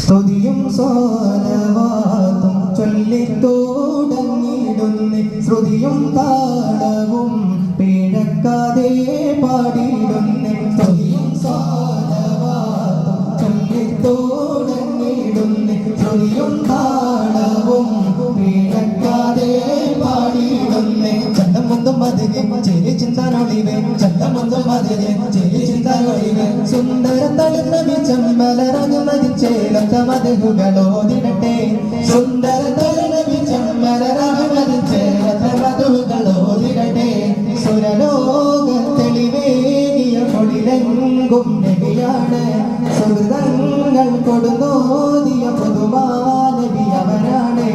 സ്തുതിയും സ്വലവാത്തും ചൊല്ലിത്തോടങ്ങിടുന്നേ ശ്രുതിയും താളവും പിഴക്കാതെ പാടിടുന്നേ സ്തുതിയും സ്വലവാത്തും ചൊല്ലിത്തോടങ്ങിടുന്നേ ശ്രുതിയും താളവും പിഴക്കാതെ പാടിടുന്നേ ചന്തമൊന്നും മതിരെ ചെറിയ ചിന്താനൊളിവേ ചന്തമൊന്നും മതിരെ ചെറിയ ചിന്താനൊളിവേ സുന്ദര തളിർന്നവി ചെമ്മലരങ്ങുമതിച്ചേലത്തമതുകളോതിടട്ടെ സുന്ദര തളിർന്നവി ചെമ്മലരങ്ങുമതിച്ചേലത്തമതുകളോതിടട്ടെ സുരലോക തെളിവേകിയ പൊളിലെങ്കും നബിയാണ് സുഹൃതങ്ങൾ കൊടുന്നോതിയ പൊതുമാനബി അവനാണ്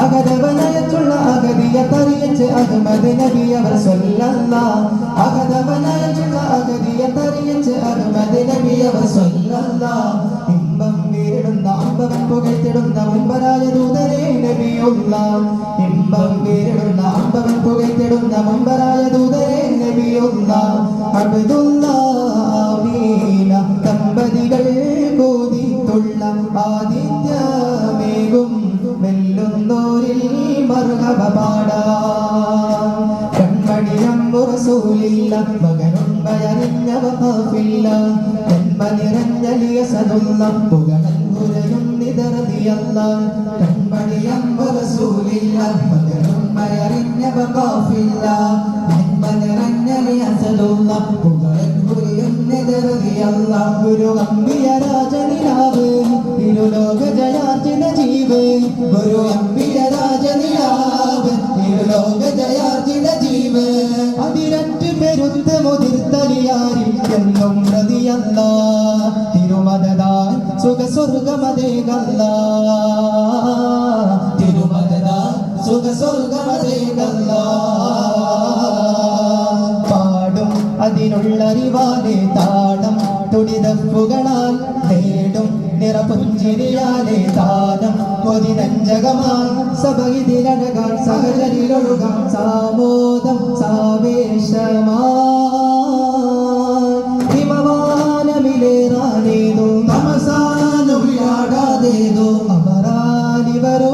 അകതവനയച്ചുള്ള അഗതിയ തറിയച്ച് അഹ്മദ് നബി അവർ സ്വല്ലല്ലാഹ് അകതവനയച്ചുള്ള അഗതിയ തറിയച്ച് അഹ്മദ് നബി അവർ സ്വല്ലല്ലാഹ് ഇമ്പം വീടുന്ന അമ്പവൻ പുകഴ്ത്തിടുന്ന മുൻപരായ ദൂതരേ നബിയുള്ളാഹ് ഇമ്പം വീടുന്ന അമ്പവൻ പുകഴ്ത്തിടുന്ന മുൻപരായ ദൂതരേ നബിയുള്ളാഹ് അബ്ദുല്ലാഹീന ദമ്പതികൾ കൂതിത്തുള്ള ആദിത്യമേകും വെല്ലുന്നോരിൽ മർഹബ പാടാം കൺമണിയമ്പു റസൂലില്ല മകനുണ്ടയറിഞ്ഞ വഖാഫില്ല ജന്മ നിറഞ്ഞലിയ സദുല്ല പുകഴൻ പുരയും നിതറതിയല്ല കൺമണിയമ്പു റസൂലില്ല മകനുണ്ടയറിഞ്ഞ വഖാഫില്ല ജന്മ നിറഞ്ഞലിയ സദുല്ല പുകഴൻ പുരയും നിതറതിയല്ല ഗുരു അംബിയ രാജനിലാവ് ഇരുലോക ജയാർജിത ജീവ് ഗുരു അംബിയ രാജനിലാവ് ഇരുലോക ജയാർജിത ജീവ് അതിരറ്റ് പെരുത്ത മുതിർത്തലിയാരിൽ എന്നും പ്രതിയല്ല തിരുമദദാൻ സുഖസ്വർഗമതേകല്ല തിരുമദദാൻ സുഖസ്വർഗമതേകല്ല പാടും അതിനുള്ളറിവാലെ താളം തുടിതപ്പുകളാൽ നേടും നിറപുഞ്ചിരിയാലെ താനം കൊതിനഞ്ചകമാൽ സഭയിതിലഴകാൻ സഹചരിലൊഴുകാൻ സാമോദം സാവേശമായി ഹിമവാനമിലേറാനേതോ തമസാനുയാടാതേതോ അമരാനിവരോ